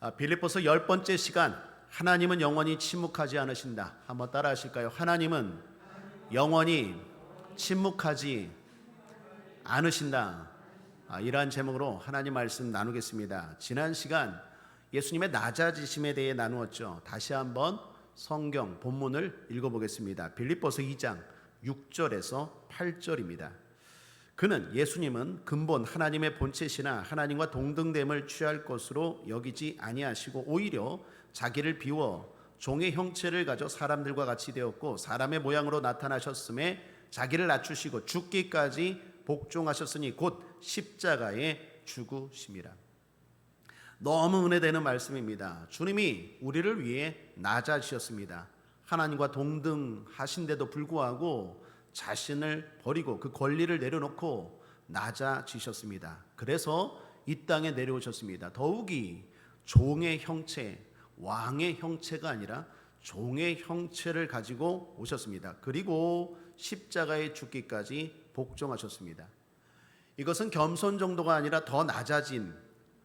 빌립보서 10번째 시간, 하나님은 영원히 침묵하지 않으신다. 한번 따라 하실까요? 하나님은 영원히 침묵하지 않으신다. 이러한 제목으로 하나님 말씀 나누겠습니다. 지난 시간 예수님의 낮아지심에 대해 나누었죠. 다시 한번 성경 본문을 읽어보겠습니다. 빌립보서 2장 6절에서 8절입니다. 그는 예수님은 근본 하나님의 본체시나 하나님과 동등됨을 취할 것으로 여기지 아니하시고 오히려 자기를 비워 종의 형체를 가져 사람들과 같이 되었고 사람의 모양으로 나타나셨음에 자기를 낮추시고 죽기까지 복종하셨으니 곧 십자가에 죽으심이라. 너무 은혜되는 말씀입니다. 주님이 우리를 위해 낮아지셨습니다. 하나님과 동등하신데도 불구하고 자신을 버리고 그 권리를 내려놓고 낮아지셨습니다. 그래서 이 땅에 내려오셨습니다. 더욱이 종의 형체, 왕의 형체가 아니라 종의 형체를 가지고 오셨습니다. 그리고 십자가에 죽기까지 복종하셨습니다. 이것은 겸손 정도가 아니라 더 낮아진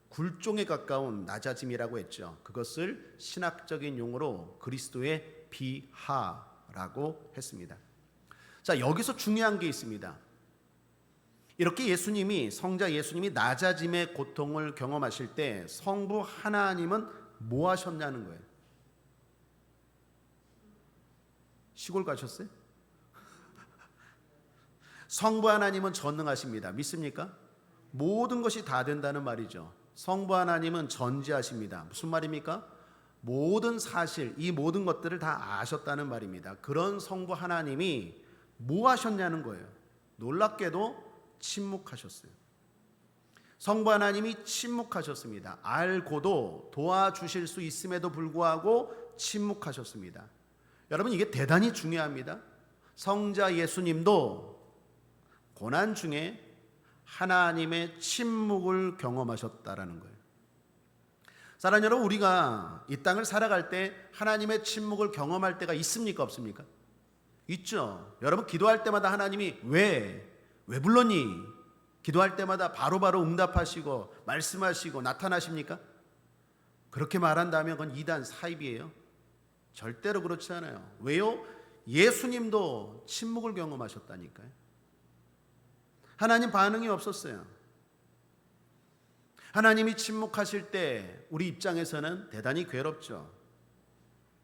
굴종에 가까운 낮아짐이라고 했죠. 그것을 신학적인 용어로 그리스도의 비하라고 했습니다. 자, 여기서 중요한 게 있습니다. 이렇게 성자 예수님이 낮아짐의 고통을 경험하실 때 성부 하나님은 뭐 하셨냐는 거예요. 시골 가셨어요? 성부 하나님은 전능하십니다. 믿습니까? 모든 것이 다 된다는 말이죠. 성부 하나님은 전지하십니다. 무슨 말입니까? 모든 사실, 이 모든 것들을 다 아셨다는 말입니다. 그런 성부 하나님이 뭐 하셨냐는 거예요. 놀랍게도 침묵하셨어요. 성부 하나님이 침묵하셨습니다. 알고도 도와주실 수 있음에도 불구하고 침묵하셨습니다. 여러분, 이게 대단히 중요합니다. 성자 예수님도 고난 중에 하나님의 침묵을 경험하셨다라는 거예요. 사랑하는 여러분, 우리가 이 땅을 살아갈 때 하나님의 침묵을 경험할 때가 있습니까? 없습니까? 있죠. 여러분, 기도할 때마다 하나님이 왜 불렀니? 기도할 때마다 바로바로 응답하시고 말씀하시고 나타나십니까? 그렇게 말한다면 그건 이단 사입이에요. 절대로 그렇지 않아요. 왜요? 예수님도 침묵을 경험하셨다니까요. 하나님 반응이 없었어요. 하나님이 침묵하실 때 우리 입장에서는 대단히 괴롭죠.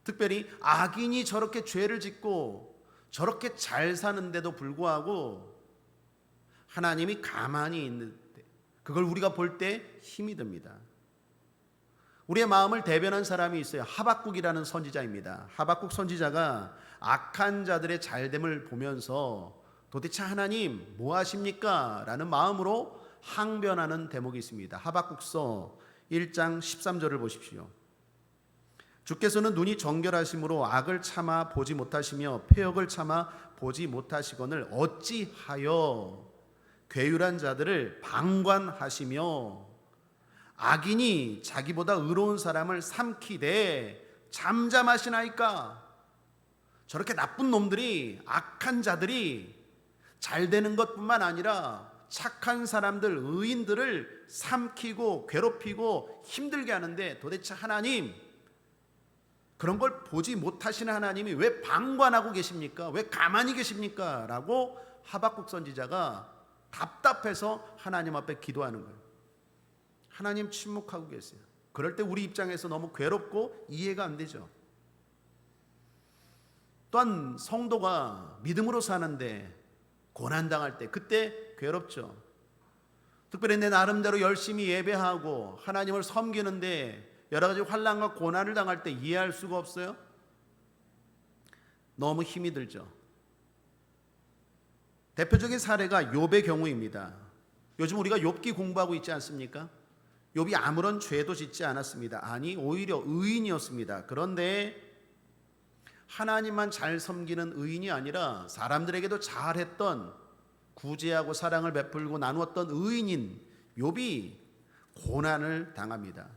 특별히 악인이 저렇게 죄를 짓고 저렇게 잘 사는데도 불구하고 하나님이 가만히 있는 때, 그걸 우리가 볼 때 힘이 듭니다. 우리의 마음을 대변한 사람이 있어요. 하박국이라는 선지자입니다. 하박국 선지자가 악한 자들의 잘됨을 보면서 도대체 하나님 뭐 하십니까? 라는 마음으로 항변하는 대목이 있습니다. 하박국서 1장 13절을 보십시오. 주께서는 눈이 정결하심으로 악을 참아 보지 못하시며 패역을 참아 보지 못하시거늘 어찌하여 괴율한 자들을 방관하시며 악인이 자기보다 의로운 사람을 삼키되 잠잠하시나이까. 저렇게 나쁜 놈들이, 악한 자들이 잘 되는 것뿐만 아니라 착한 사람들, 의인들을 삼키고 괴롭히고 힘들게 하는데 도대체 하나님, 그런 걸 보지 못하시는 하나님이 왜 방관하고 계십니까? 왜 가만히 계십니까? 라고 하박국 선지자가 답답해서 하나님 앞에 기도하는 거예요. 하나님 침묵하고 계세요. 그럴 때 우리 입장에서 너무 괴롭고 이해가 안 되죠. 또한 성도가 믿음으로 사는데 고난당할 때 그때 괴롭죠. 특별히 내 나름대로 열심히 예배하고 하나님을 섬기는데 여러 가지 환난과 고난을 당할 때 이해할 수가 없어요. 너무 힘이 들죠. 대표적인 사례가 욥의 경우입니다. 요즘 우리가 욥기 공부하고 있지 않습니까? 욥이 아무런 죄도 짓지 않았습니다. 아니, 오히려 의인이었습니다. 그런데 하나님만 잘 섬기는 의인이 아니라 사람들에게도 잘했던, 구제하고 사랑을 베풀고 나누었던 의인인 욥이 고난을 당합니다.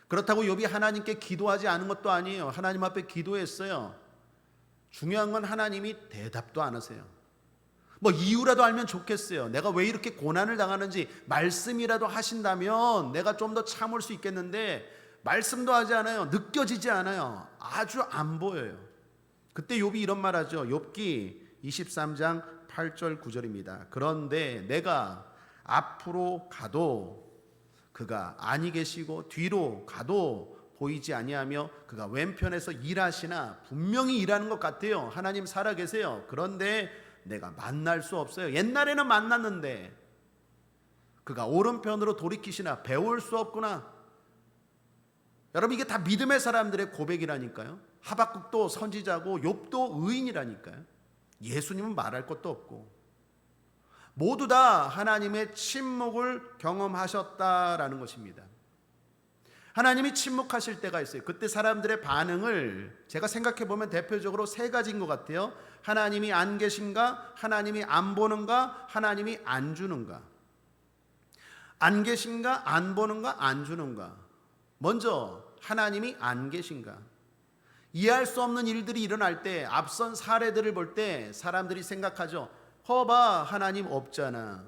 그렇다고 욥이 하나님께 기도하지 않은 것도 아니에요. 하나님 앞에 기도했어요. 중요한 건 하나님이 대답도 안 하세요. 뭐 이유라도 알면 좋겠어요. 내가 왜 이렇게 고난을 당하는지 말씀이라도 하신다면 내가 좀 더 참을 수 있겠는데 말씀도 하지 않아요. 느껴지지 않아요. 아주 안 보여요. 그때 욥이 이런 말 하죠. 욥기 23장 8절 9절입니다. 그런데 내가 앞으로 가도 그가 아니 계시고 뒤로 가도 보이지 아니하며 그가 왼편에서 일하시나 분명히 일하는 것 같아요. 하나님 살아 계세요. 그런데 내가 만날 수 없어요. 옛날에는 만났는데 그가 오른편으로 돌이키시나 배울 수 없구나. 여러분, 이게 다 믿음의 사람들의 고백이라니까요. 하박국도 선지자고 욥도 의인이라니까요. 예수님은 말할 것도 없고 모두 다 하나님의 침묵을 경험하셨다라는 것입니다. 하나님이 침묵하실 때가 있어요. 그때 사람들의 반응을 제가 생각해 보면 대표적으로 세 가지인 것 같아요. 하나님이 안 계신가? 하나님이 안 보는가? 하나님이 안 주는가? 안 계신가? 안 보는가? 안 주는가? 먼저 하나님이 안 계신가? 이해할 수 없는 일들이 일어날 때, 앞선 사례들을 볼 때 사람들이 생각하죠. 허봐, 하나님 없잖아.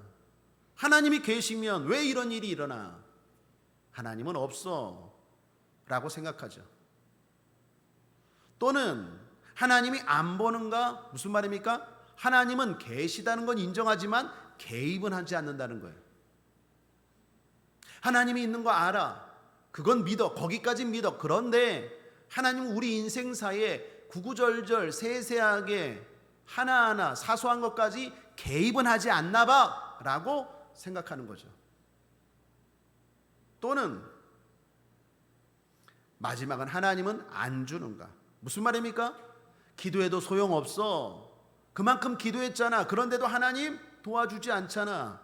하나님이 계시면 왜 이런 일이 일어나? 하나님은 없어 라고 생각하죠. 또는 하나님이 안 보는가? 무슨 말입니까? 하나님은 계시다는 건 인정하지만 개입은 하지 않는다는 거예요. 하나님이 있는 거 알아. 그건 믿어. 거기까진 믿어. 그런데 하나님은 우리 인생사에 구구절절 세세하게 하나하나 사소한 것까지 개입은 하지 않나 봐 라고 생각하는 거죠. 또는 마지막은 하나님은 안 주는가? 무슨 말입니까? 기도해도 소용없어. 그만큼 기도했잖아. 그런데도 하나님 도와주지 않잖아.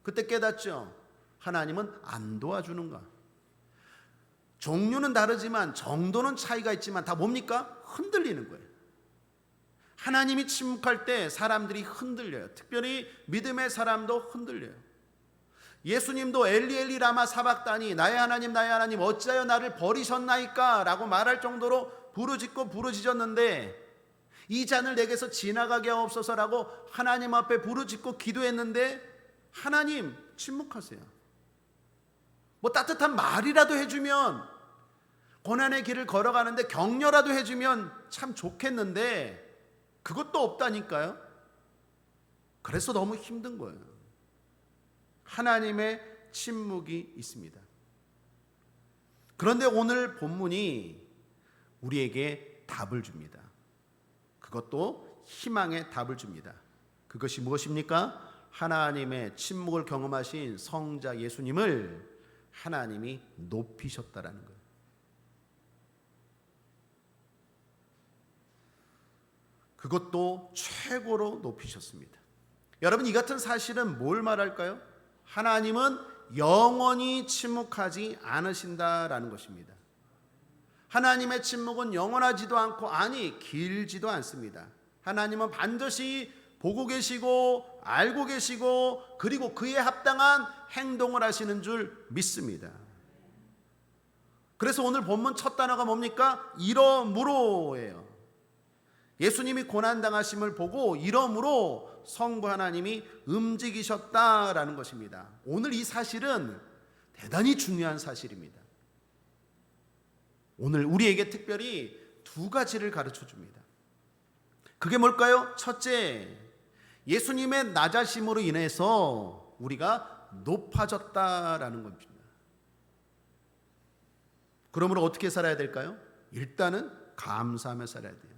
그때 깨닫죠. 하나님은 안 도와주는가? 종류는 다르지만 정도는 차이가 있지만 다 뭡니까? 흔들리는 거예요. 하나님이 침묵할 때 사람들이 흔들려요. 특별히 믿음의 사람도 흔들려요. 예수님도 엘리 엘리 라마 사박다니 나의 하나님 어찌하여 나를 버리셨나이까 라고 말할 정도로 부르짖고 부르짖었는데 이 잔을 내게서 지나가게 하옵소서라고 하나님 앞에 부르짖고 기도했는데 하나님 침묵하세요. 뭐 따뜻한 말이라도 해주면, 고난의 길을 걸어가는데 격려라도 해주면 참 좋겠는데 그것도 없다니까요. 그래서 너무 힘든 거예요. 하나님의 침묵이 있습니다. 그런데 오늘 본문이 우리에게 답을 줍니다. 그것도 희망의 답을 줍니다. 그것이 무엇입니까? 하나님의 침묵을 경험하신 성자 예수님을 하나님이 높이셨다라는 거예요. 그것도 최고로 높이셨습니다. 여러분, 이 같은 사실은 뭘 말할까요? 하나님은 영원히 침묵하지 않으신다라는 것입니다. 하나님의 침묵은 영원하지도 않고 아니 길지도 않습니다. 하나님은 반드시 보고 계시고 알고 계시고 그리고 그에 합당한 행동을 하시는 줄 믿습니다. 그래서 오늘 본문 첫 단어가 뭡니까? 이러므로예요. 예수님이 고난당하심을 보고 이러므로 성부 하나님이 움직이셨다라는 것입니다. 오늘 이 사실은 대단히 중요한 사실입니다. 오늘 우리에게 특별히 두 가지를 가르쳐 줍니다. 그게 뭘까요? 첫째, 예수님의 낮아심으로 인해서 우리가 높아졌다라는 겁니다. 그러므로 어떻게 살아야 될까요? 일단은 감사하며 살아야 돼요.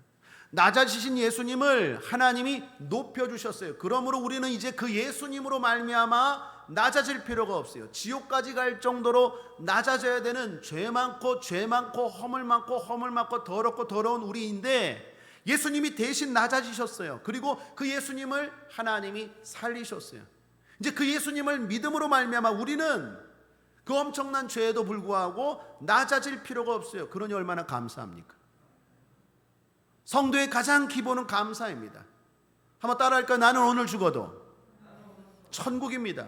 낮아지신 예수님을 하나님이 높여주셨어요. 그러므로 우리는 이제 그 예수님으로 말미암아 낮아질 필요가 없어요. 지옥까지 갈 정도로 낮아져야 되는 죄 많고 허물 많고 더럽고 더러운 우리인데 예수님이 대신 낮아지셨어요. 그리고 그 예수님을 하나님이 살리셨어요. 이제 그 예수님을 믿음으로 말미암아 우리는 그 엄청난 죄에도 불구하고 낮아질 필요가 없어요. 그러니 얼마나 감사합니까? 성도의 가장 기본은 감사입니다. 한번 따라할까요? 나는 오늘 죽어도 천국입니다.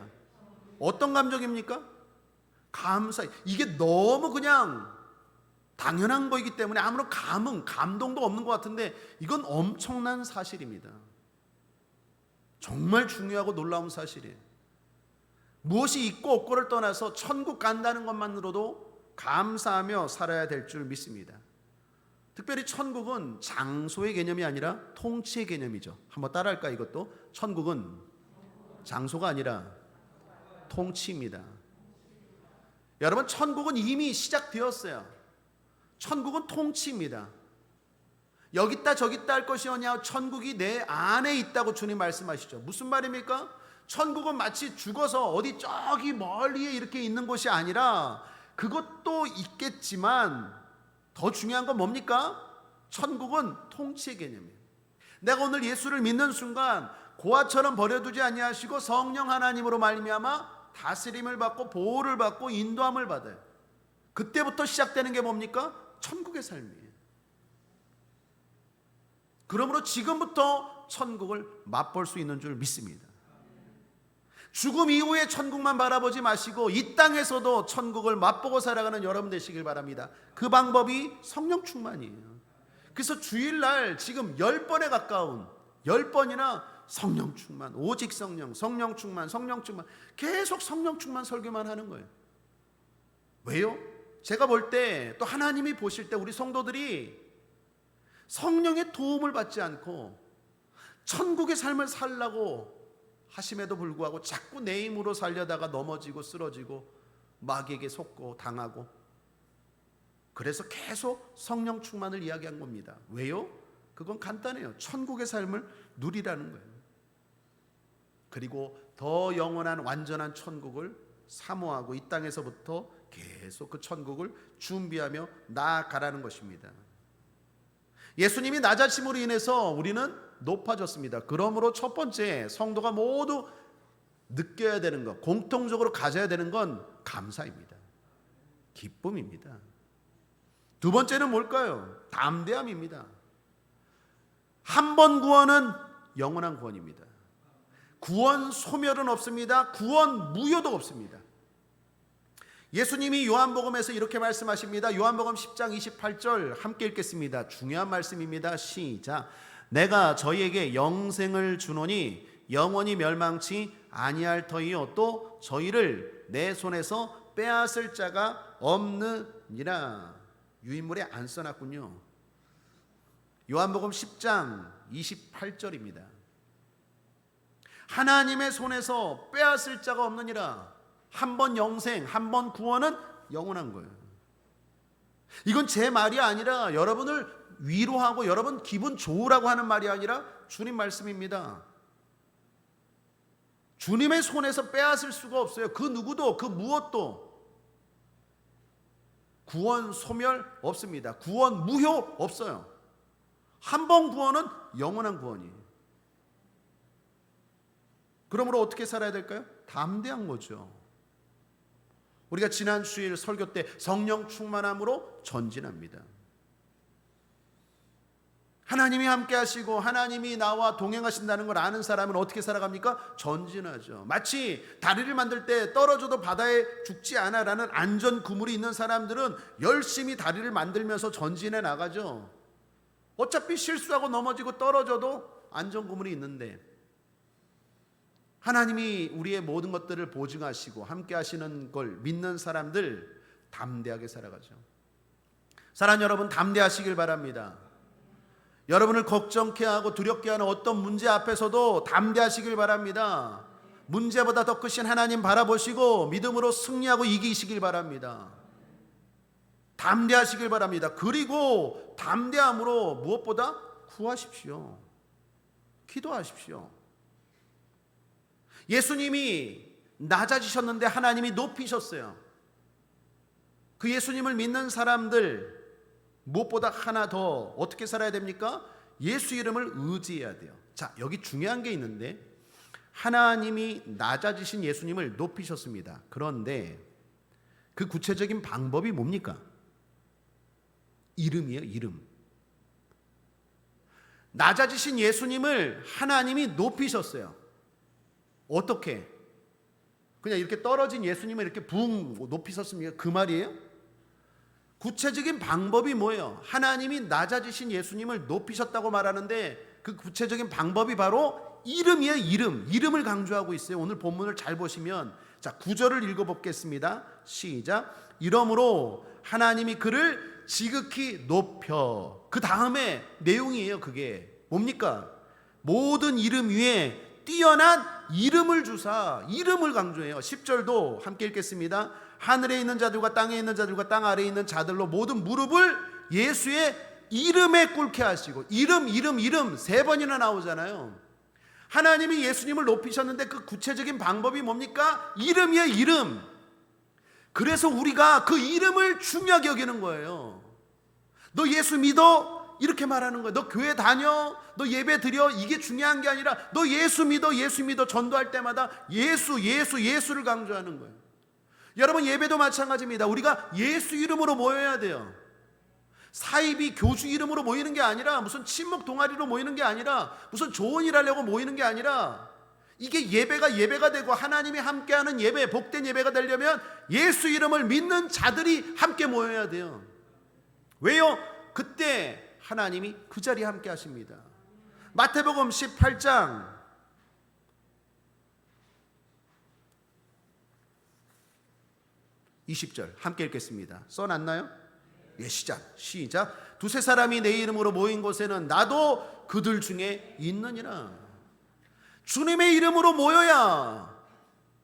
어떤 감정입니까? 감사. 이게 너무 그냥 당연한 거이기 때문에 아무런 감동도 없는 것 같은데 이건 엄청난 사실입니다. 정말 중요하고 놀라운 사실이에요. 무엇이 있고 없고를 떠나서 천국 간다는 것만으로도 감사하며 살아야 될 줄 믿습니다. 특별히 천국은 장소의 개념이 아니라 통치의 개념이죠. 한번 따라할까 이것도? 천국은 장소가 아니라 통치입니다. 여러분, 천국은 이미 시작되었어요. 천국은 통치입니다. 여기 있다 저기 있다 할 것이 아니라 천국이 내 안에 있다고 주님 말씀하시죠. 무슨 말입니까? 천국은 마치 죽어서 어디 저기 멀리에 이렇게 있는 곳이 아니라, 그것도 있겠지만 더 중요한 건 뭡니까? 천국은 통치의 개념이에요. 내가 오늘 예수를 믿는 순간 고아처럼 버려두지 아니하시고 성령 하나님으로 말미암아 다스림을 받고 보호를 받고 인도함을 받아요. 그때부터 시작되는 게 뭡니까? 천국의 삶이에요. 그러므로 지금부터 천국을 맛볼 수 있는 줄 믿습니다. 죽음 이후에 천국만 바라보지 마시고 이 땅에서도 천국을 맛보고 살아가는 여러분 되시길 바랍니다. 그 방법이 성령 충만이에요. 그래서 주일날 지금 10번에 가까운 10번이나 성령 충만, 오직 성령, 성령 충만, 성령 충만, 계속 성령 충만 설교만 하는 거예요. 왜요? 제가 볼 때, 또 하나님이 보실 때 우리 성도들이 성령의 도움을 받지 않고 천국의 삶을 살라고 하심에도 불구하고 자꾸 내 힘으로 살려다가 넘어지고 쓰러지고 마귀에게 속고 당하고, 그래서 계속 성령 충만을 이야기한 겁니다. 왜요? 그건 간단해요. 천국의 삶을 누리라는 거예요. 그리고 더 영원한 완전한 천국을 사모하고 이 땅에서부터 계속 그 천국을 준비하며 나아가라는 것입니다. 예수님이 낮아짐으로 인해서 우리는 높아졌습니다. 그러므로 첫 번째, 성도가 모두 느껴야 되는 것, 공통적으로 가져야 되는 건 감사입니다. 기쁨입니다. 두 번째는 뭘까요? 담대함입니다. 한 번 구원은 영원한 구원입니다. 구원 소멸은 없습니다. 구원 무효도 없습니다. 예수님이 요한복음에서 이렇게 말씀하십니다. 요한복음 10장 28절 함께 읽겠습니다. 중요한 말씀입니다. 시작. 내가 저희에게 영생을 주노니 영원히 멸망치 아니할 터이요 또 저희를 내 손에서 빼앗을 자가 없느니라. 유인물에 안 써놨군요. 요한복음 10장 28절입니다. 하나님의 손에서 빼앗을 자가 없느니라. 한 번 영생, 한 번 구원은 영원한 거예요. 이건 제 말이 아니라, 여러분을 위로하고 여러분 기분 좋으라고 하는 말이 아니라 주님 말씀입니다. 주님의 손에서 빼앗을 수가 없어요. 그 누구도, 그 무엇도. 구원 소멸 없습니다. 구원 무효 없어요. 한 번 구원은 영원한 구원이에요. 그러므로 어떻게 살아야 될까요? 담대한 거죠. 우리가 지난 주일 설교 때 성령 충만함으로 전진합니다. 하나님이 함께 하시고 하나님이 나와 동행하신다는 걸 아는 사람은 어떻게 살아갑니까? 전진하죠. 마치 다리를 만들 때 떨어져도 바다에 죽지 않아라는 안전 그물이 있는 사람들은 열심히 다리를 만들면서 전진해 나가죠. 어차피 실수하고 넘어지고 떨어져도 안전 그물이 있는데, 하나님이 우리의 모든 것들을 보증하시고 함께 하시는 걸 믿는 사람들 담대하게 살아가죠. 사랑하는 여러분, 담대하시길 바랍니다. 여러분을 걱정케 하고 두렵게 하는 어떤 문제 앞에서도 담대하시길 바랍니다. 문제보다 더 크신 하나님 바라보시고 믿음으로 승리하고 이기시길 바랍니다. 담대하시길 바랍니다. 그리고 담대함으로 무엇보다 구하십시오. 기도하십시오. 예수님이 낮아지셨는데 하나님이 높이셨어요. 그 예수님을 믿는 사람들 무엇보다 하나 더 어떻게 살아야 됩니까? 예수 이름을 의지해야 돼요. 자, 여기 중요한 게 있는데, 하나님이 낮아지신 예수님을 높이셨습니다. 그런데 그 구체적인 방법이 뭡니까? 이름이에요. 이름. 낮아지신 예수님을 하나님이 높이셨어요. 어떻게? 그냥 이렇게 떨어진 예수님을 이렇게 붕 높이셨습니까? 그 말이에요? 구체적인 방법이 뭐예요? 하나님이 낮아지신 예수님을 높이셨다고 말하는데 그 구체적인 방법이 바로 이름이에요. 이름. 이름을 강조하고 있어요. 오늘 본문을 잘 보시면 자, 9절을 읽어보겠습니다. 시작. 이러므로 하나님이 그를 지극히 높여. 그 다음에 내용이에요. 그게 뭡니까? 모든 이름 위에 뛰어난 이름을 주사. 이름을 강조해요. 10절도 함께 읽겠습니다. 하늘에 있는 자들과 땅에 있는 자들과 땅 아래에 있는 자들로 모든 무릎을 예수의 이름에 꿇게 하시고. 이름 세 번이나 나오잖아요. 하나님이 예수님을 높이셨는데 그 구체적인 방법이 뭡니까? 이름이에요. 이름. 그래서 우리가 그 이름을 중요하게 여기는 거예요. 너 예수 믿어? 이렇게 말하는 거예요. 너 교회 다녀? 너 예배 드려? 이게 중요한 게 아니라 너 예수 믿어? 예수 믿어? 전도할 때마다 예수를 강조하는 거예요. 여러분, 예배도 마찬가지입니다. 우리가 예수 이름으로 모여야 돼요. 사이비 교주 이름으로 모이는 게 아니라, 무슨 친목 동아리로 모이는 게 아니라, 무슨 좋은 일 하려고 모이는 게 아니라, 이게 예배가 되고 하나님이 함께하는 예배, 복된 예배가 되려면 예수 이름을 믿는 자들이 함께 모여야 돼요. 왜요? 그때 하나님이 그 자리에 함께 하십니다. 마태복음 18장 20절 함께 읽겠습니다. 써놨나요? 예, 시작. 두세 사람이 내 이름으로 모인 곳에는 나도 그들 중에 있느니라. 주님의 이름으로 모여야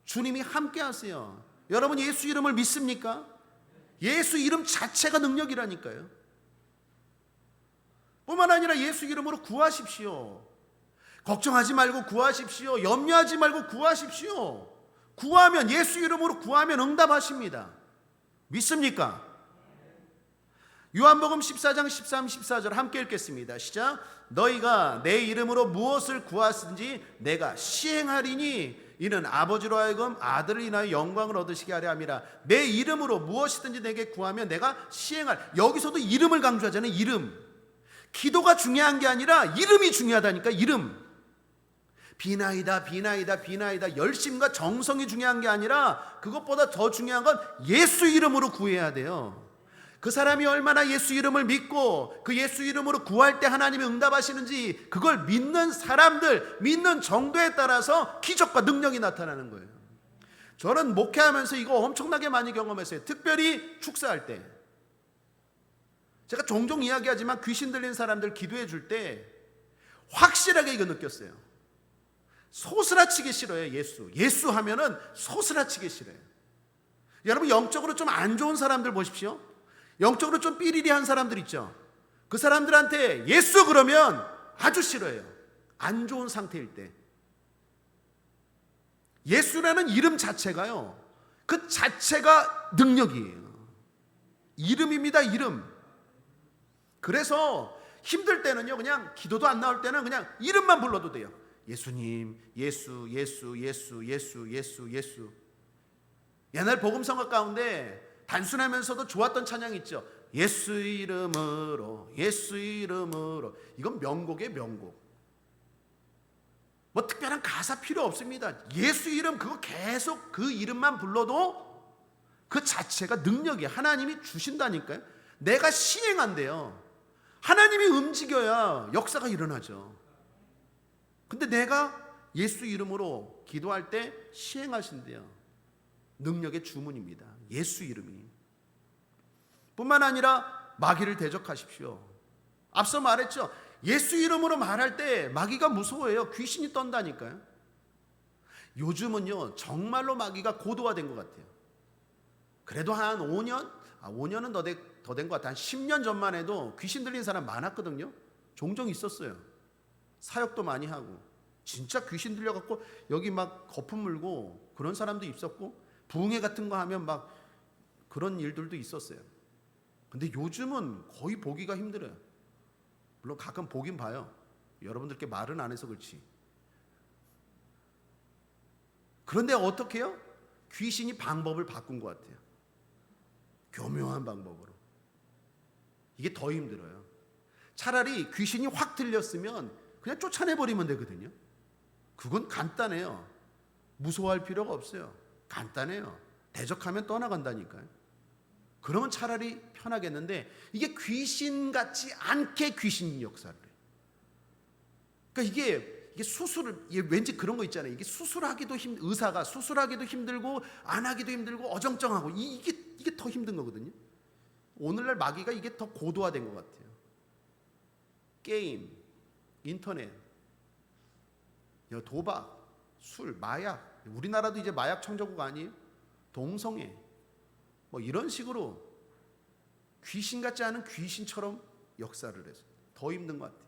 주님이 함께 하세요. 여러분, 예수 이름을 믿습니까? 예수 이름 자체가 능력이라니까요. 뿐만 아니라 예수 이름으로 구하십시오. 걱정하지 말고 구하십시오. 염려하지 말고 구하십시오. 구하면, 예수 이름으로 구하면 응답하십니다. 믿습니까? 요한복음 14장 13, 14절 함께 읽겠습니다. 시작. 너희가 내 이름으로 무엇을 구하든지 내가 시행하리니 이는 아버지로 하여금 아들을 인하여 영광을 얻으시게 하려 함이라. 내 이름으로 무엇이든지 내게 구하면 내가 시행할. 여기서도 이름을 강조하잖아요. 이름. 기도가 중요한 게 아니라 이름이 중요하다니까. 이름. 비나이다 열심과 정성이 중요한 게 아니라 그것보다 더 중요한 건 예수 이름으로 구해야 돼요. 그 사람이 얼마나 예수 이름을 믿고 그 예수 이름으로 구할 때 하나님이 응답하시는지 그걸 믿는 사람들, 믿는 정도에 따라서 기적과 능력이 나타나는 거예요. 저는 목회하면서 이거 엄청나게 많이 경험했어요. 특별히 축사할 때. 제가 종종 이야기하지만 귀신 들린 사람들 기도해 줄 때 확실하게 이거 느꼈어요. 소스라치기 싫어요. 예수 하면은 소스라치기 싫어요. 여러분, 영적으로 좀 안 좋은 사람들 보십시오. 영적으로 좀 삐리리한 사람들 있죠. 그 사람들한테 예수 그러면 아주 싫어해요. 안 좋은 상태일 때. 예수라는 이름 자체가요, 그 자체가 능력이에요. 이름입니다. 이름. 그래서 힘들 때는요, 그냥 기도도 안 나올 때는 그냥 이름만 불러도 돼요. 예수님, 예수. 옛날 복음성가 가운데 단순하면서도 좋았던 찬양이 있죠. 예수 이름으로. 이건 명곡이에요. 명곡. 뭐 특별한 가사 필요 없습니다. 예수 이름, 그거 계속 그 이름만 불러도 그 자체가 능력이 하나님이 주신다니까요. 내가 시행한대요. 하나님이 움직여야 역사가 일어나죠. 근데 내가 예수 이름으로 기도할 때 시행하신대요. 능력의 주문입니다. 예수 이름이. 뿐만 아니라 마귀를 대적하십시오. 앞서 말했죠. 예수 이름으로 말할 때 마귀가 무서워해요. 귀신이 떤다니까요. 요즘은요, 정말로 마귀가 고도화된 것 같아요. 그래도 한 5년은 더 된 것 같아요. 한 10년 전만 해도 귀신 들린 사람 많았거든요. 종종 있었어요. 사역도 많이 하고 진짜 귀신 들려갖고 여기 막 거품 물고 그런 사람도 있었고, 부흥회 같은 거 하면 막 그런 일들도 있었어요. 근데 요즘은 거의 보기가 힘들어요. 물론 가끔 보긴 봐요. 여러분들께 말은 안 해서 그렇지. 그런데 어떻게 해요? 귀신이 방법을 바꾼 것 같아요. 교묘한 방법으로. 이게 더 힘들어요. 차라리 귀신이 확 들렸으면 그냥 쫓아내버리면 되거든요. 그건 간단해요. 무서워할 필요가 없어요. 간단해요. 대적하면 떠나간다니까요. 그러면 차라리 편하겠는데, 이게 귀신 같지 않게 귀신 역사를 해요. 그러니까 이게 이게 왠지 그런 거 있잖아요. 이게 의사가 수술하기도 힘들고 안 하기도 힘들고 어정쩡하고 이게 더 힘든 거거든요. 오늘날 마귀가 이게 더 고도화된 것 같아요. 게임, 인터넷, 도박, 술, 마약. 우리나라도 이제 마약 청정국 아니에요? 동성애, 뭐 이런 식으로 귀신 같지 않은 귀신처럼 역사를 해서 더 힘든 것 같아요.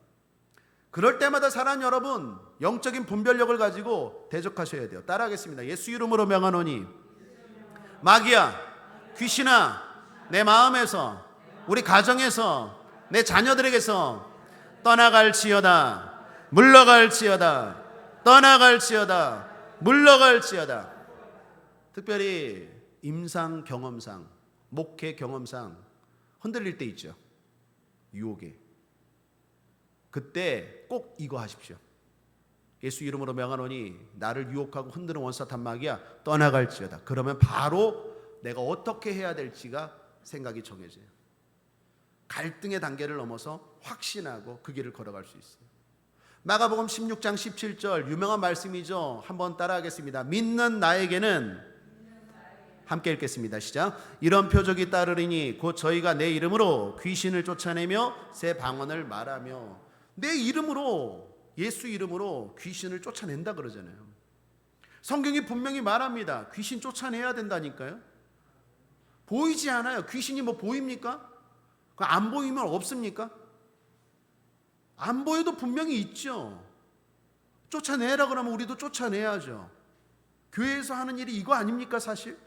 그럴 때마다 사랑하는 여러분, 영적인 분별력을 가지고 대적하셔야 돼요. 따라하겠습니다. 예수 이름으로 명하노니 마귀야, 귀신아, 내 마음에서, 우리 가정에서, 내 자녀들에게서 떠나갈지어다, 물러갈지어다, 떠나갈지어다, 물러갈지어다. 특별히 임상 경험상, 목회 경험상 흔들릴 때 있죠. 유혹에. 그때 꼭 이거 하십시오. 예수 이름으로 명하노니 나를 유혹하고 흔드는 원사탄 마귀야, 떠나갈지어다. 그러면 바로 내가 어떻게 해야 될지가 생각이 정해져요. 갈등의 단계를 넘어서 확신하고 그 길을 걸어갈 수 있어요. 마가복음 16장 17절 유명한 말씀이죠. 한번 따라하겠습니다. 믿는 나에게는, 함께 읽겠습니다. 시작. 이런 표적이 따르리니 곧 저희가 내 이름으로 귀신을 쫓아내며 새 방언을 말하며. 내 이름으로, 예수 이름으로 귀신을 쫓아낸다 그러잖아요. 성경이 분명히 말합니다. 귀신 쫓아내야 된다니까요. 보이지 않아요. 귀신이 뭐 보입니까? 안 보이면 없습니까? 안 보여도 분명히 있죠. 쫓아내라 그러면 우리도 쫓아내야죠. 교회에서 하는 일이 이거 아닙니까 사실?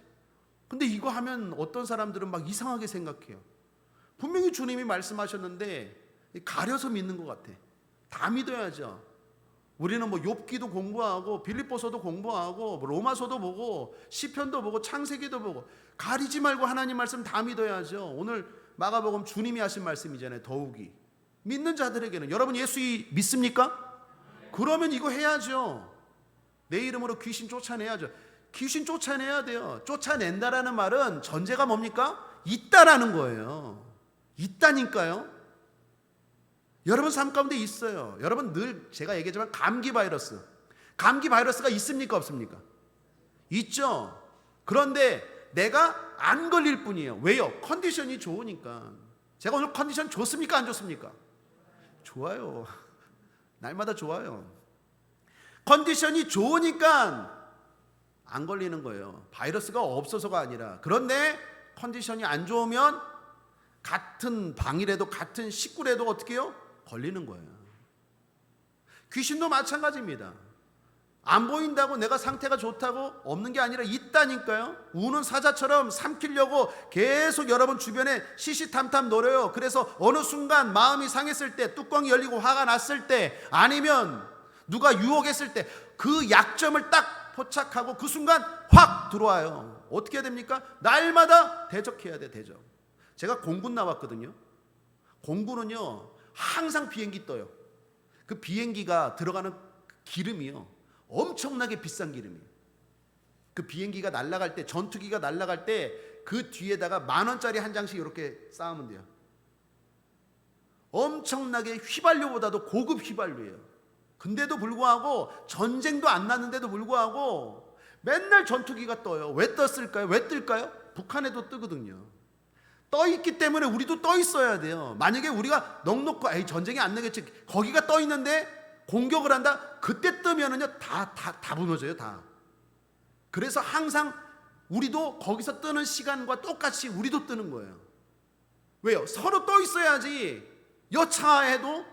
근데 이거 하면 어떤 사람들은 막 이상하게 생각해요. 분명히 주님이 말씀하셨는데 가려서 믿는 것 같아. 다 믿어야죠. 우리는 뭐 욥기도 공부하고 빌립보서도 공부하고 로마서도 보고 시편도 보고 창세기도 보고 가리지 말고 하나님 말씀 다 믿어야죠. 오늘 마가복음 주님이 하신 말씀이잖아요. 더욱이 믿는 자들에게는. 여러분 예수 믿습니까? 그러면 이거 해야죠. 내 이름으로 귀신 쫓아내야죠. 귀신 쫓아내야 돼요. 쫓아낸다라는 말은 전제가 뭡니까? 있다라는 거예요. 있다니까요. 여러분 삶 가운데 있어요. 여러분 늘 제가 얘기하지만 감기 바이러스가 있습니까 없습니까? 있죠. 그런데 내가 안 걸릴 뿐이에요. 왜요? 컨디션이 좋으니까. 제가 오늘 컨디션 좋습니까 안 좋습니까? 좋아요. 날마다 좋아요. 컨디션이 좋으니까 안 걸리는 거예요. 바이러스가 없어서가 아니라. 그런데 컨디션이 안 좋으면 같은 방이라도 같은 식구라도 어떻게 해요? 걸리는 거예요. 귀신도 마찬가지입니다. 안 보인다고 내가 상태가 좋다고 없는 게 아니라 있다니까요. 우는 사자처럼 삼키려고 계속 여러분 주변에 시시탐탐 노려요. 그래서 어느 순간 마음이 상했을 때, 뚜껑이 열리고 화가 났을 때, 아니면 누가 유혹했을 때 그 약점을 딱 포착하고 그 순간 확 들어와요. 어떻게 해야 됩니까? 날마다 대적해야 돼. 대적. 제가 공군 나왔거든요. 공군은요 항상 비행기 떠요. 그 비행기가 들어가는 기름이요 엄청나게 비싼 기름이에요. 그 비행기가 날아갈 때, 전투기가 날아갈 때 그 뒤에다가 10,000원짜리 한 장씩 이렇게 쌓으면 돼요. 엄청나게 휘발유보다도 고급 휘발유예요. 근데도 불구하고 전쟁도 안 났는데도 불구하고 맨날 전투기가 떠요. 왜 떴을까요? 왜 뜰까요? 북한에도 뜨거든요. 떠 있기 때문에 우리도 떠 있어야 돼요. 만약에 우리가 넉넉고 전쟁이 안 나겠지, 거기가 떠 있는데 공격을 한다? 그때 뜨면은요 다 무너져요. 다. 그래서 항상 우리도 거기서 뜨는 시간과 똑같이 우리도 뜨는 거예요. 왜요? 서로 떠 있어야지 여차해도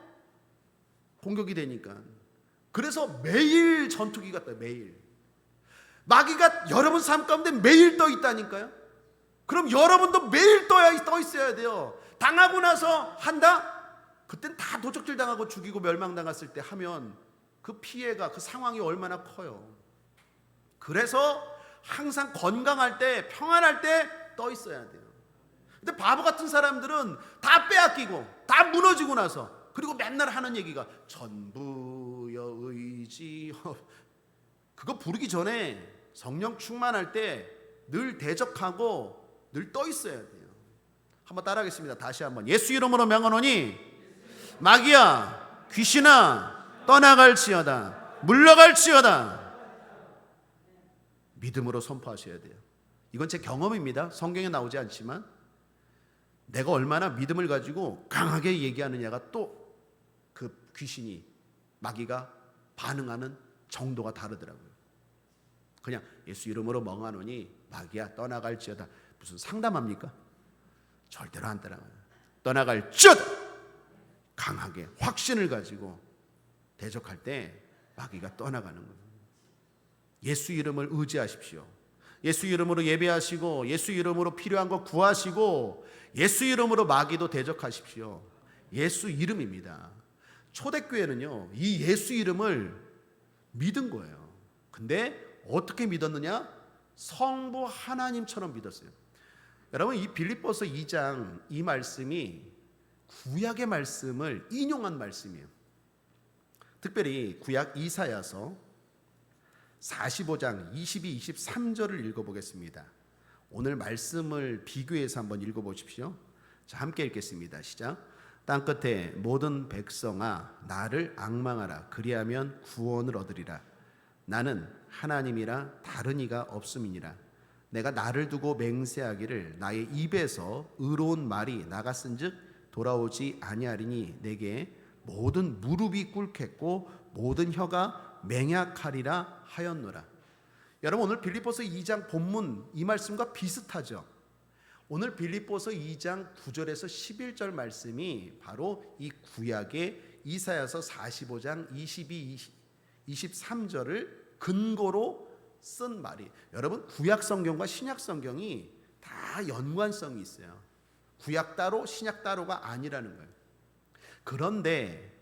공격이 되니까. 그래서 매일 전투기가 떠요. 매일. 마귀가 여러분 삶 가운데 매일 떠 있다니까요. 그럼 여러분도 매일 떠 있어야 돼요. 당하고 나서 한다? 그땐 다 도적질 당하고 죽이고 멸망당했을 때 하면 그 피해가, 그 상황이 얼마나 커요. 그래서 항상 건강할 때, 평안할 때 떠 있어야 돼요. 근데 바보 같은 사람들은 다 빼앗기고 다 무너지고 나서, 그리고 맨날 하는 얘기가 전부여 의지, 그거 부르기 전에 성령 충만할 때 늘 대적하고 늘 떠 있어야 돼요. 한번 따라하겠습니다. 다시 한번. 예수 이름으로 명하노니 마귀야, 귀신아, 떠나갈지어다. 물러갈지어다. 믿음으로 선포하셔야 돼요. 이건 제 경험입니다. 성경에 나오지 않지만 내가 얼마나 믿음을 가지고 강하게 얘기하느냐가 또 그 귀신이, 마귀가 반응하는 정도가 다르더라고요. 그냥 예수 이름으로 멍하노니 마귀야 떠나갈지어다. 무슨 상담합니까? 절대로 안 따라가요. 떠나갈지어다. 강하게 확신을 가지고 대적할 때 마귀가 떠나가는 거예요. 예수 이름을 의지하십시오. 예수 이름으로 예배하시고 예수 이름으로 필요한 거 구하시고 예수 이름으로 마귀도 대적하십시오. 예수 이름입니다. 초대교회는요, 이 예수 이름을 믿은 거예요. 근데 어떻게 믿었느냐? 성부 하나님처럼 믿었어요. 여러분, 이 빌립보서 2장 이 말씀이 구약의 말씀을 인용한 말씀이에요. 특별히 구약 이사야서 45장 22, 23절을 읽어보겠습니다. 오늘 말씀을 비교해서 한번 읽어보십시오. 자, 함께 읽겠습니다. 시작. 땅끝에 모든 백성아 나를 앙망하라. 그리하면 구원을 얻으리라. 나는 하나님이라 다른 이가 없음이니라. 내가 나를 두고 맹세하기를 나의 입에서 의로운 말이 나갔은즉 돌아오지 아니하리니 내게 모든 무릎이 꿇겠고 모든 혀가 맹약하리라 하였노라. 여러분, 오늘 빌립보서 2장 본문 이 말씀과 비슷하죠. 오늘 빌립보서 2장 9절에서 11절 말씀이 바로 이 구약의 이사야서 45장 22, 23절을 근거로 쓴 말이. 여러분, 구약 성경과 신약 성경이 다 연관성이 있어요. 구약 따로 신약 따로가 아니라는 거예요. 그런데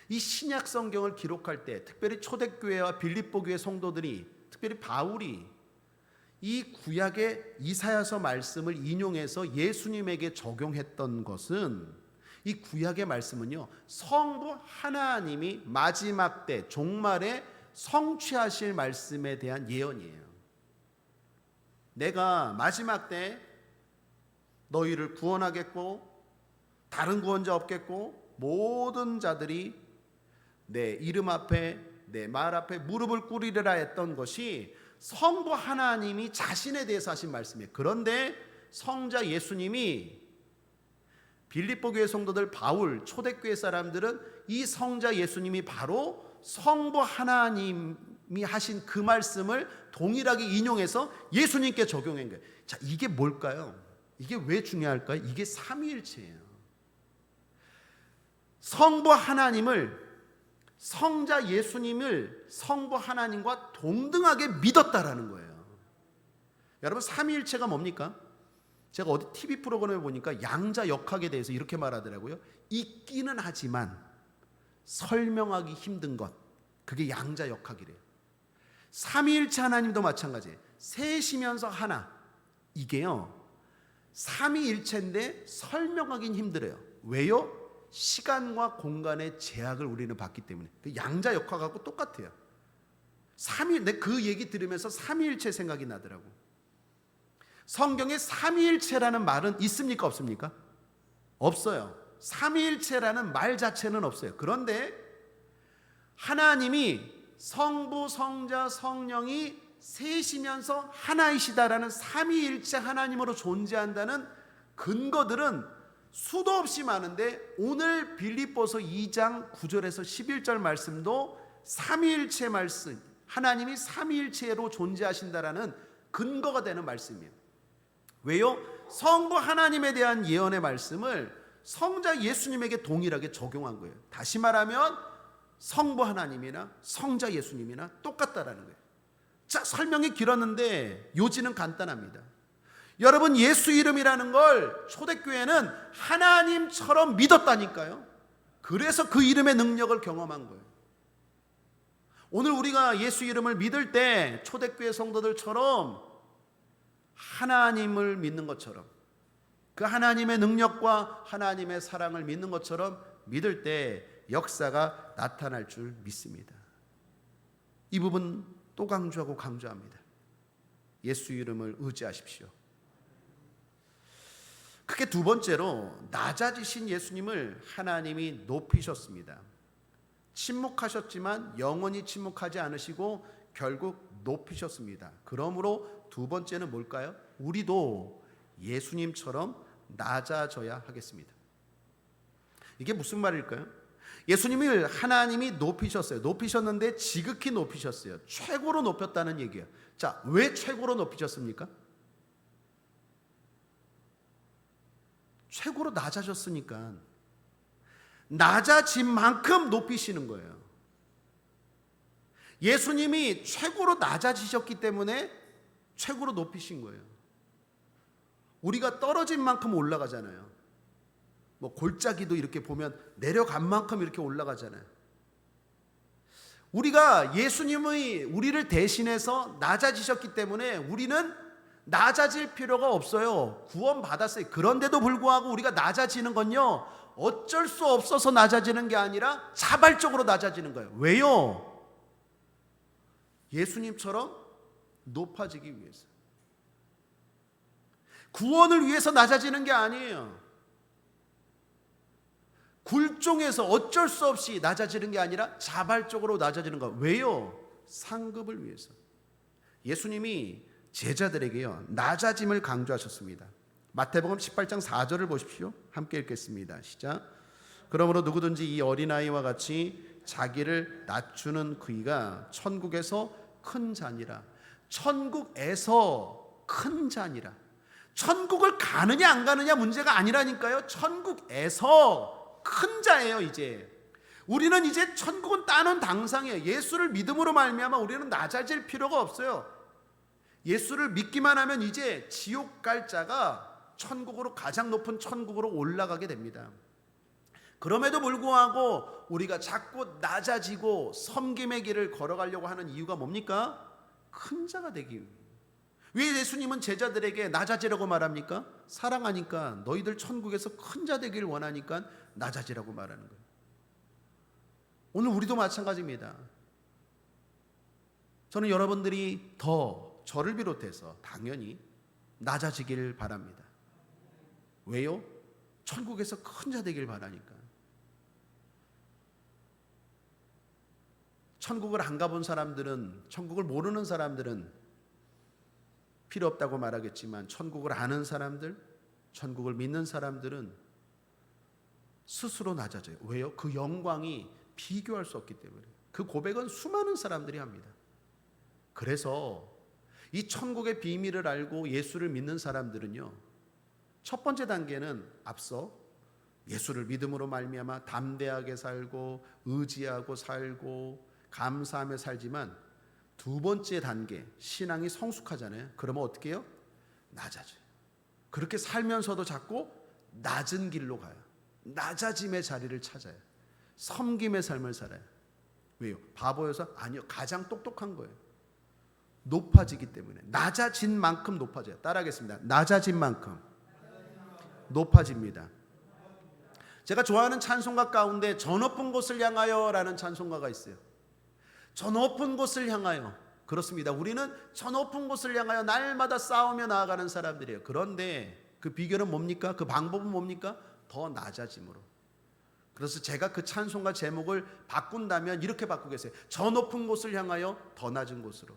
이 신약 성경을 기록할 때 특별히 초대교회와 빌립보 교회 성도들이, 특별히 바울이 이 구약의 이사야서 말씀을 인용해서 예수님에게 적용했던 것은, 이 구약의 말씀은요, 성부 하나님이 마지막 때 종말에 성취하실 말씀에 대한 예언이에요. 내가 마지막 때 너희를 구원하겠고 다른 구원자 없겠고 모든 자들이 내 이름 앞에 내 말 앞에 무릎을 꿇으리라 했던 것이 성부 하나님이 자신에 대해서 하신 말씀이에요. 그런데 성자 예수님이, 빌립보 교회 성도들, 바울, 초대교회 사람들은 이 성자 예수님이 바로 성부 하나님이 하신 그 말씀을 동일하게 인용해서 예수님께 적용한 거예요. 자, 이게 뭘까요? 이게 왜 중요할까요? 이게 삼위일체예요. 성부 하나님을, 성자 예수님을 성부 하나님과 동등하게 믿었다라는 거예요. 여러분, 삼위일체가 뭡니까? 제가 어디 TV 프로그램에 보니까 양자 역학에 대해서 이렇게 말하더라고요. 있기는 하지만 설명하기 힘든 것, 그게 양자 역학이래요. 삼위일체 하나님도 마찬가지예요. 셋이면서 하나, 이게요 삼위일체인데 설명하긴 힘들어요. 왜요? 시간과 공간의 제약을 우리는 받기 때문에. 양자 역학하고 똑같아요. 그 얘기 들으면서 삼위일체 생각이 나더라고. 성경에 삼위일체라는 말은 있습니까, 없습니까? 없어요. 삼위일체라는 말 자체는 없어요. 그런데 하나님이 성부, 성자, 성령이 셋이면서 하나이시다라는 삼위일체 하나님으로 존재한다는 근거들은 수도 없이 많은데, 오늘 빌립보서 2장 9절에서 11절 말씀도 삼위일체 말씀, 하나님이 삼위일체로 존재하신다라는 근거가 되는 말씀이에요. 왜요? 성부 하나님에 대한 예언의 말씀을 성자 예수님에게 동일하게 적용한 거예요. 다시 말하면 성부 하나님이나 성자 예수님이나 똑같다라는 거예요. 자, 설명이 길었는데 요지는 간단합니다. 여러분, 예수 이름이라는 걸 초대교회는 하나님처럼 믿었다니까요. 그래서 그 이름의 능력을 경험한 거예요. 오늘 우리가 예수 이름을 믿을 때 초대교회 성도들처럼 하나님을 믿는 것처럼, 그 하나님의 능력과 하나님의 사랑을 믿는 것처럼 믿을 때 역사가 나타날 줄 믿습니다. 이 부분 또 강조하고 강조합니다. 예수 이름을 의지하십시오. 크게 두 번째로, 낮아지신 예수님을 하나님이 높이셨습니다. 침묵하셨지만 영원히 침묵하지 않으시고 결국 높이셨습니다. 그러므로 두 번째는 뭘까요? 우리도 예수님처럼 낮아져야 하겠습니다. 이게 무슨 말일까요? 예수님을 하나님이 높이셨어요. 높이셨는데 지극히 높이셨어요. 최고로 높였다는 얘기예요. 자, 왜 최고로 높이셨습니까? 최고로 낮아졌으니까 낮아진 만큼 높이시는 거예요. 예수님이 최고로 낮아지셨기 때문에 최고로 높이신 거예요. 우리가 떨어진 만큼 올라가잖아요. 뭐 골짜기도 이렇게 보면 내려간 만큼 이렇게 올라가잖아요. 우리가 예수님의 우리를 대신해서 낮아지셨기 때문에 우리는 낮아질 필요가 없어요. 구원 받았어요. 그런데도 불구하고 우리가 낮아지는 건요, 어쩔 수 없어서 낮아지는 게 아니라 자발적으로 낮아지는 거예요. 왜요? 예수님처럼 높아지기 위해서. 구원을 위해서 낮아지는 게 아니에요. 굴종에서 어쩔 수 없이 낮아지는 게 아니라 자발적으로 낮아지는 거. 왜요? 상급을 위해서. 예수님이 제자들에게요, 낮아짐을 강조하셨습니다. 마태복음 18장 4절을 보십시오. 함께 읽겠습니다. 시작. 그러므로 누구든지 이 어린아이와 같이 자기를 낮추는 그이가 천국에서 큰 자니라. 천국에서 큰 자니라. 천국을 가느냐 안 가느냐 문제가 아니라니까요. 천국에서 큰 자예요. 이제 우리는 이제 천국은 따는 당상이에요. 예수를 믿음으로 말미암아 우리는 낮아질 필요가 없어요. 예수를 믿기만 하면 이제 지옥 갈 자가 천국으로, 가장 높은 천국으로 올라가게 됩니다. 그럼에도 불구하고 우리가 자꾸 낮아지고 섬김의 길을 걸어가려고 하는 이유가 뭡니까? 큰 자가 되기 위해. 왜 예수님은 제자들에게 낮아지라고 말합니까? 사랑하니까, 너희들 천국에서 큰 자 되기를 원하니까 낮아지라고 말하는 거예요. 오늘 우리도 마찬가지입니다. 저는 여러분들이 더 저를 비롯해서 당연히 낮아지길 바랍니다. 왜요? 천국에서 큰 자 되길 바라니까. 천국을 안 가본 사람들은, 천국을 모르는 사람들은 필요 없다고 말하겠지만, 천국을 아는 사람들, 천국을 믿는 사람들은 스스로 낮아져요. 왜요? 그 영광이 비교할 수 없기 때문에. 그 고백은 수많은 사람들이 합니다. 그래서 이 천국의 비밀을 알고 예수를 믿는 사람들은요, 첫 번째 단계는 앞서 예수를 믿음으로 말미암아 담대하게 살고 의지하고 살고 감사하며 살지만, 두 번째 단계, 신앙이 성숙하잖아요. 그러면 어떻게 해요? 낮아져요. 그렇게 살면서도 자꾸 낮은 길로 가요. 낮아짐의 자리를 찾아요. 섬김의 삶을 살아요. 왜요? 바보여서? 아니요. 가장 똑똑한 거예요. 높아지기 때문에. 낮아진 만큼 높아져요. 따라하겠습니다. 낮아진 만큼 높아집니다. 제가 좋아하는 찬송가 가운데 저 높은 곳을 향하여 라는 찬송가가 있어요. 저 높은 곳을 향하여. 그렇습니다. 우리는 저 높은 곳을 향하여 날마다 싸우며 나아가는 사람들이에요. 그런데 그 비결은 뭡니까? 그 방법은 뭡니까? 더 낮아짐으로. 그래서 제가 그 찬송가 제목을 바꾼다면 이렇게 바꾸겠어요. 저 높은 곳을 향하여 더 낮은 곳으로.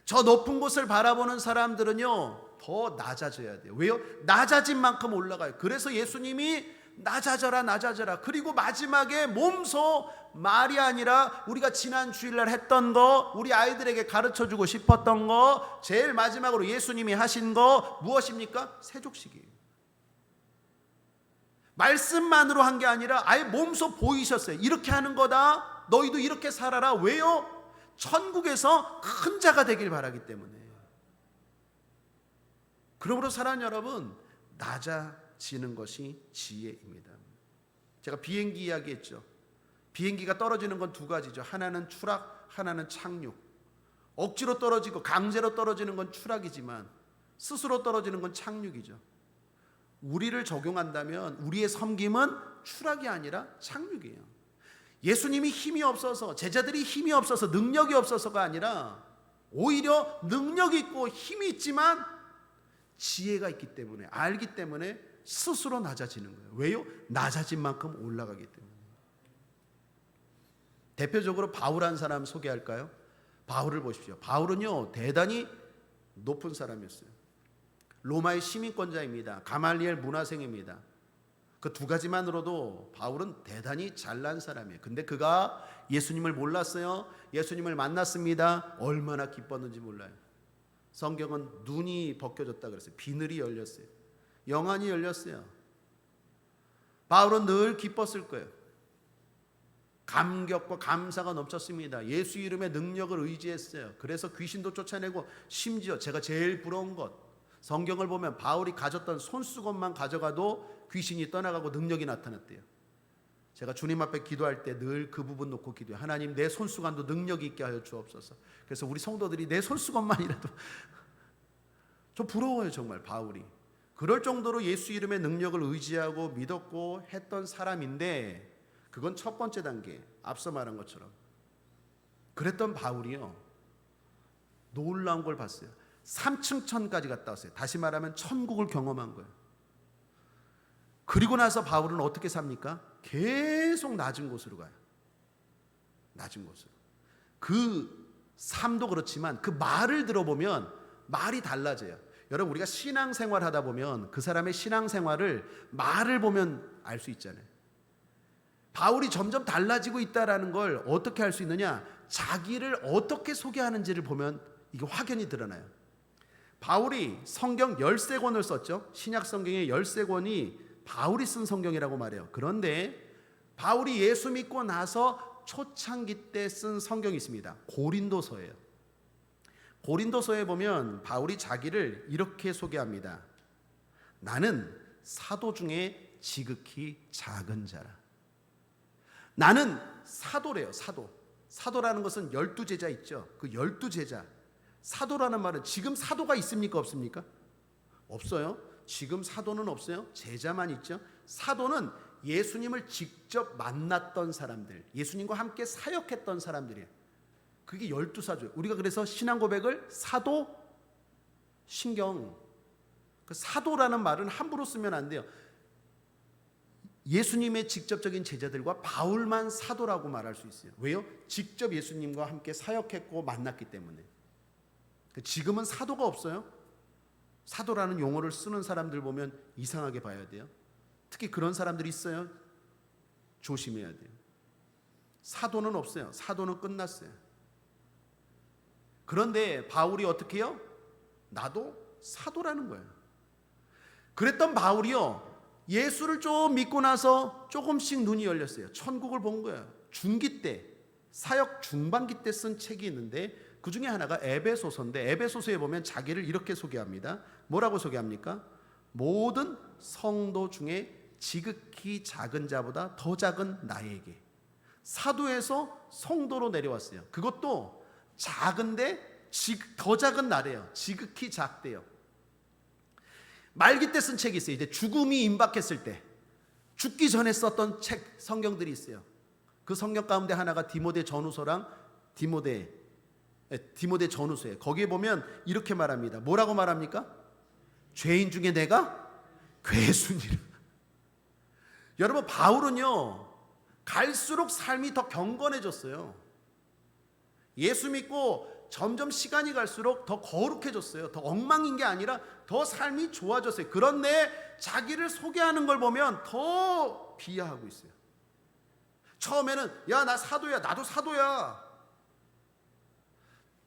저 높은 곳을 바라보는 사람들은요, 더 낮아져야 돼요. 왜요? 낮아진 만큼 올라가요. 그래서 예수님이 낮아져라 낮아져라. 그리고 마지막에 몸소 말이 아니라 우리가 지난 주일날 했던 거, 우리 아이들에게 가르쳐주고 싶었던 거, 제일 마지막으로 예수님이 하신 거 무엇입니까? 세족식이에요. 말씀만으로 한 게 아니라 아예 몸소 보이셨어요. 이렇게 하는 거다. 너희도 이렇게 살아라. 왜요? 천국에서 큰 자가 되길 바라기 때문에. 그러므로 사랑하는 여러분, 낮아지는 것이 지혜입니다. 제가 비행기 이야기했죠. 비행기가 떨어지는 건 두 가지죠. 하나는 추락, 하나는 착륙. 억지로 떨어지고 강제로 떨어지는 건 추락이지만 스스로 떨어지는 건 착륙이죠. 우리를 적용한다면 우리의 섬김은 추락이 아니라 착륙이에요. 예수님이 힘이 없어서, 제자들이 힘이 없어서, 능력이 없어서가 아니라 오히려 능력이 있고 힘이 있지만 지혜가 있기 때문에, 알기 때문에 스스로 낮아지는 거예요. 왜요? 낮아진 만큼 올라가기 때문에. 대표적으로 바울한 사람 소개할까요? 바울을 보십시오. 바울은요 대단히 높은 사람이었어요. 로마의 시민권자입니다. 가말리엘 문화생입니다. 그 두 가지만으로도 바울은 대단히 잘난 사람이에요. 근데 그가 예수님을 몰랐어요. 예수님을 만났습니다. 얼마나 기뻤는지 몰라요. 성경은 눈이 벗겨졌다 그랬어요. 비늘이 열렸어요. 영안이 열렸어요. 바울은 늘 기뻤을 거예요. 감격과 감사가 넘쳤습니다. 예수 이름의 능력을 의지했어요. 그래서 귀신도 쫓아내고, 심지어 제가 제일 부러운 것, 성경을 보면 바울이 가졌던 손수건만 가져가도 귀신이 떠나가고 능력이 나타났대요. 제가 주님 앞에 기도할 때 늘 그 부분 놓고 기도해요. 하나님, 내 손수건도 능력이 있게 하여 주옵소서. 그래서 우리 성도들이 내 손수건만이라도 좀 부러워요. 정말 바울이 그럴 정도로 예수 이름의 능력을 의지하고 믿었고 했던 사람인데, 그건 첫 번째 단계, 앞서 말한 것처럼 그랬던 바울이요 놀라운 걸 봤어요. 3층 천까지 갔다 왔어요. 다시 말하면 천국을 경험한 거예요. 그리고 나서 바울은 어떻게 삽니까? 계속 낮은 곳으로 가요. 낮은 곳으로. 그 삶도 그렇지만 그 말을 들어보면 말이 달라져요. 여러분, 우리가 신앙생활 하다 보면 그 사람의 신앙생활을 말을 보면 알 수 있잖아요. 바울이 점점 달라지고 있다는 걸 어떻게 알 수 있느냐? 자기를 어떻게 소개하는지를 보면 이게 확연히 드러나요. 바울이 성경 13권을 썼죠. 신약 성경의 13권이 바울이 쓴 성경이라고 말해요. 그런데 바울이 예수 믿고 나서 초창기 때 쓴 성경이 있습니다. 고린도서예요. 고린도서에 보면 바울이 자기를 이렇게 소개합니다. 나는 사도 중에 지극히 작은 자라. 나는 사도래요. 사도라는 것은 12제자 있죠. 그 12제자. 사도라는 말은 지금 사도가 있습니까? 없습니까? 없어요. 지금 사도는 없어요. 제자만 있죠. 사도는 예수님을 직접 만났던 사람들, 예수님과 함께 사역했던 사람들이에요. 그게 12사도예요. 우리가 그래서 신앙 고백을 사도 신경, 그 사도라는 말은 함부로 쓰면 안 돼요. 예수님의 직접적인 제자들과 바울만 사도라고 말할 수 있어요. 왜요? 직접 예수님과 함께 사역했고 만났기 때문에. 지금은 사도가 없어요. 사도라는 용어를 쓰는 사람들 보면 이상하게 봐야 돼요. 특히 그런 사람들이 있어요. 조심해야 돼요. 사도는 없어요. 사도는 끝났어요. 그런데 바울이 어떻게 해요? 나도 사도라는 거예요. 그랬던 바울이요, 예수를 좀 믿고 나서 조금씩 눈이 열렸어요. 천국을 본 거예요. 중기 때, 사역 중반기 때 쓴 책이 있는데 그 중에 하나가 에베소서인데, 에베소서에 보면 자기를 이렇게 소개합니다. 뭐라고 소개합니까? 모든 성도 중에 지극히 작은 자보다 더 작은 나에게. 사도에서 성도로 내려왔어요. 그것도 작은데 더 작은 나래요. 지극히 작대요. 말기 때 쓴 책이 있어요. 이제 죽음이 임박했을 때, 죽기 전에 썼던 책, 성경들이 있어요. 그 성경 가운데 하나가 디모데 전후서랑 디모데 전후서예요. 거기에 보면 이렇게 말합니다. 뭐라고 말합니까? 죄인 중에 내가 괴순이라. 여러분, 바울은요 갈수록 삶이 더 경건해졌어요. 예수 믿고 점점 시간이 갈수록 더 거룩해졌어요. 더 엉망인 게 아니라 더 삶이 좋아졌어요. 그런데 자기를 소개하는 걸 보면 더 비하하고 있어요. 처음에는 야, 나 사도야. 나도 사도야.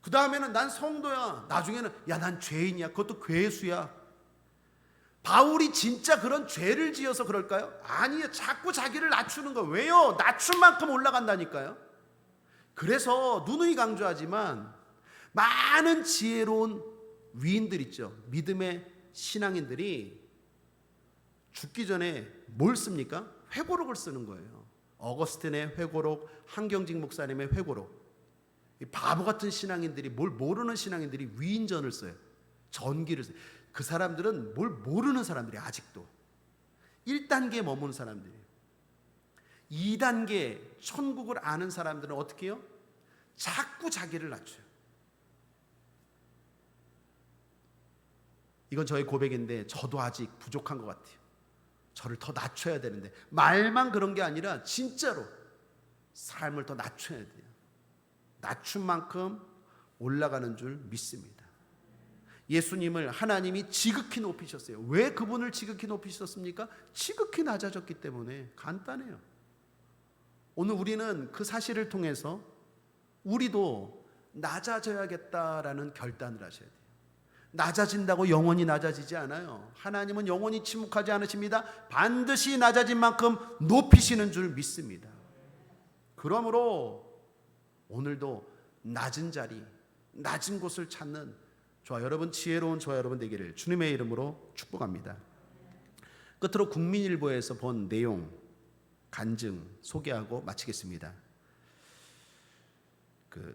그 다음에는 난 성도야. 나중에는 야, 난 죄인이야. 그것도 괴수야. 바울이 진짜 그런 죄를 지어서 그럴까요? 아니에요. 자꾸 자기를 낮추는 거예요. 왜요? 낮춘 만큼 올라간다니까요. 그래서 누누이 강조하지만 많은 지혜로운 위인들 있죠. 믿음의 신앙인들이 죽기 전에 뭘 씁니까? 회고록을 쓰는 거예요. 어거스틴의 회고록, 한경직 목사님의 회고록. 이 바보 같은 신앙인들이, 뭘 모르는 신앙인들이 위인전을 써요. 전기를 써요. 그 사람들은 뭘 모르는 사람들이 아직도 1단계에 머무는 사람들이에요. 2단계 천국을 아는 사람들은 어떻게 해요? 자꾸 자기를 낮춰요. 이건 저의 고백인데 저도 아직 부족한 것 같아요. 저를 더 낮춰야 되는데, 말만 그런 게 아니라 진짜로 삶을 더 낮춰야 돼요. 낮춘 만큼 올라가는 줄 믿습니다. 예수님을 하나님이 지극히 높이셨어요. 왜 그분을 지극히 높이셨습니까? 지극히 낮아졌기 때문에. 간단해요. 오늘 우리는 그 사실을 통해서 우리도 낮아져야겠다라는 결단을 하셔야 돼요. 낮아진다고 영원히 낮아지지 않아요. 하나님은 영원히 침묵하지 않으십니다. 반드시 낮아진 만큼 높이시는 줄 믿습니다. 그러므로 오늘도 낮은 자리, 낮은 곳을 찾는 저와 여러분, 지혜로운 저와 여러분 되기를 주님의 이름으로 축복합니다. 끝으로 국민일보에서 본 내용 간증 소개하고 마치겠습니다.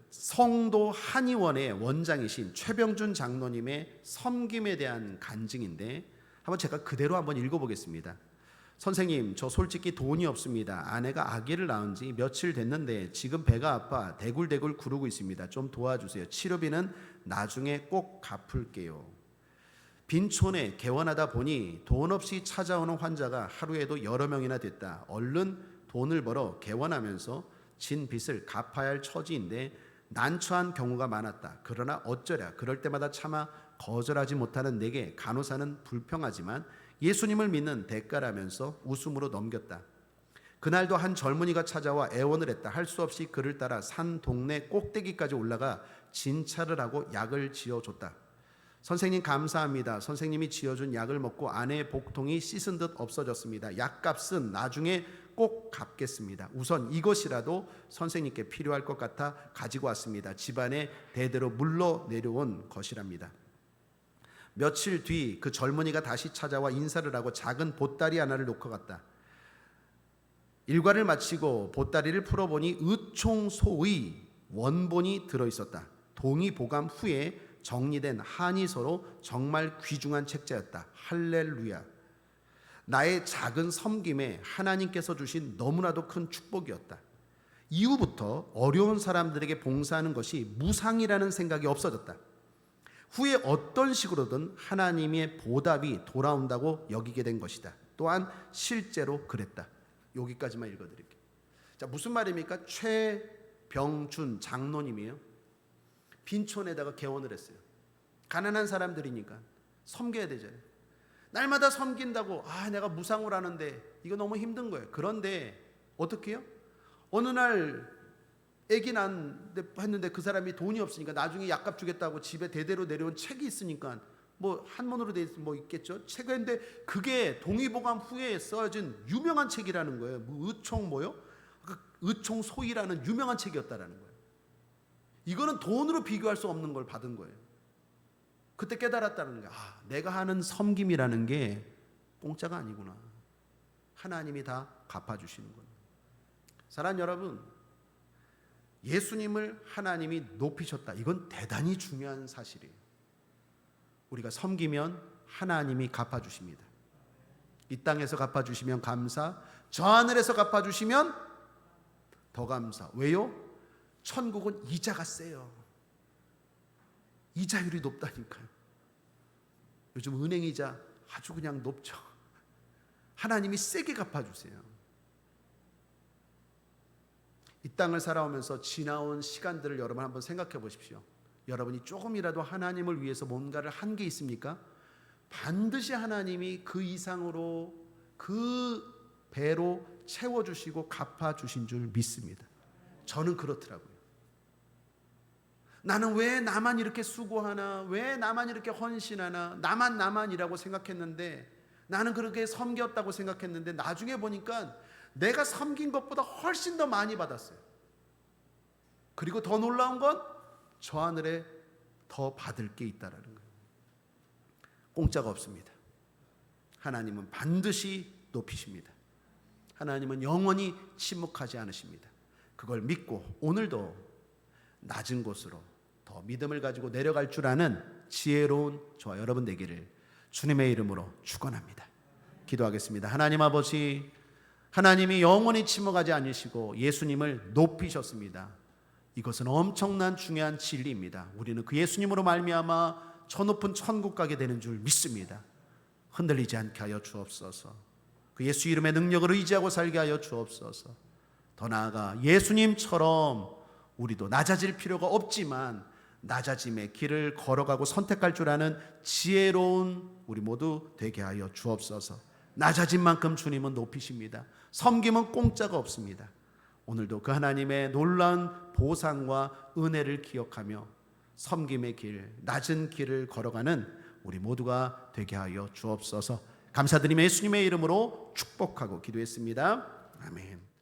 성도 한의원의 원장이신 최병준 장로님의 섬김에 대한 간증인데 한번 제가 그대로 한번 읽어보겠습니다. 선생님, 저 솔직히 돈이 없습니다. 아내가 아기를 낳은 지 며칠 됐는데 지금 배가 아파 대굴대굴 구르고 있습니다. 좀 도와주세요. 치료비는 나중에 꼭 갚을게요. 빈촌에 개원하다 보니 돈 없이 찾아오는 환자가 하루에도 여러 명이나 됐다. 얼른 돈을 벌어 개원하면서 진 빚을 갚아야 할 처지인데 난처한 경우가 많았다. 그러나 어쩌랴. 그럴 때마다 차마 거절하지 못하는 내게 간호사는 불평하지만 예수님을 믿는 대가라면서 웃음으로 넘겼다. 그날도 한 젊은이가 찾아와 애원을 했다. 할 수 없이 그를 따라 산 동네 꼭대기까지 올라가 진찰을 하고 약을 지어줬다. 선생님 감사합니다. 선생님이 지어준 약을 먹고 아내의 복통이 씻은 듯 없어졌습니다. 약값은 나중에 꼭 갚겠습니다. 우선 이것이라도 선생님께 필요할 것 같아 가지고 왔습니다. 집안에 대대로 물러 내려온 것이랍니다. 며칠 뒤 그 젊은이가 다시 찾아와 인사를 하고 작은 보따리 하나를 놓고 갔다. 일과를 마치고 보따리를 풀어보니 의총소의 원본이 들어있었다. 동의 보감 후에 정리된 한의서로 정말 귀중한 책자였다. 할렐루야. 나의 작은 섬김에 하나님께서 주신 너무나도 큰 축복이었다. 이후부터 어려운 사람들에게 봉사하는 것이 무상이라는 생각이 없어졌다. 후에 어떤 식으로든 하나님의 보답이 돌아온다고 여기게 된 것이다. 또한 실제로 그랬다. 여기까지만 읽어드릴게요. 자, 무슨 말입니까? 최병준 장로님이에요. 빈촌에다가 개원을 했어요. 가난한 사람들이니까 섬겨야 되잖아요. 날마다 섬긴다고 내가 무상을 하는데 이거 너무 힘든 거예요. 그런데 어떻게 해요? 어느 날 애기 낳는데 했는데 그 사람이 돈이 없으니까 나중에 약값 주겠다고 집에 대대로 내려온 책이 있으니까 뭐 한문으로 돼 있겠죠. 책인데 그게 동의보감 후에 써진 유명한 책이라는 거예요. 뭐 의총 뭐요? 의총소이라는 유명한 책이었다라는 거예요. 이거는 돈으로 비교할 수 없는 걸 받은 거예요. 그때 깨달았다는 거예요. 내가 하는 섬김이라는 게 공짜가 아니구나. 하나님이 다 갚아주시는 거예요. 사랑하는 여러분, 예수님을 하나님이 높이셨다. 이건 대단히 중요한 사실이에요. 우리가 섬기면 하나님이 갚아주십니다. 이 땅에서 갚아주시면 감사, 저 하늘에서 갚아주시면 더 감사. 왜요? 천국은 이자가 세요. 이자율이 높다니까요. 요즘 은행 이자 아주 그냥 높죠. 하나님이 세게 갚아주세요. 이 땅을 살아오면서 지나온 시간들을 여러분 한번 생각해 보십시오. 여러분이 조금이라도 하나님을 위해서 뭔가를 한 게 있습니까? 반드시 하나님이 그 이상으로 그 배로 채워주시고 갚아주신 줄 믿습니다. 저는 그렇더라고요. 나는 왜 나만 이렇게 수고하나, 왜 나만 이렇게 헌신하나, 나만이라고 생각했는데, 나는 그렇게 섬겼다고 생각했는데 나중에 보니까 내가 섬긴 것보다 훨씬 더 많이 받았어요. 그리고 더 놀라운 건 저 하늘에 더 받을 게 있다라는 거예요. 공짜가 없습니다. 하나님은 반드시 높이십니다. 하나님은 영원히 침묵하지 않으십니다. 그걸 믿고 오늘도 낮은 곳으로 더 믿음을 가지고 내려갈 줄 아는 지혜로운 저와 여러분 되기를 주님의 이름으로 축원합니다. 기도하겠습니다. 하나님 아버지, 하나님이 영원히 침묵하지 않으시고 예수님을 높이셨습니다. 이것은 엄청난 중요한 진리입니다. 우리는 그 예수님으로 말미암아 저 높은 천국 가게 되는 줄 믿습니다. 흔들리지 않게 하여 주옵소서. 그 예수 이름의 능력을 의지하고 살게 하여 주옵소서. 더 나아가 예수님처럼 우리도 낮아질 필요가 없지만 낮아짐의 길을 걸어가고 선택할 줄 아는 지혜로운 우리 모두 되게 하여 주옵소서. 낮아진 만큼 주님은 높이십니다. 섬김은 공짜가 없습니다. 오늘도 그 하나님의 놀라운 보상과 은혜를 기억하며 섬김의 길, 낮은 길을 걸어가는 우리 모두가 되게 하여 주옵소서. 감사드리며 예수님의 이름으로 축복하고 기도했습니다. 아멘.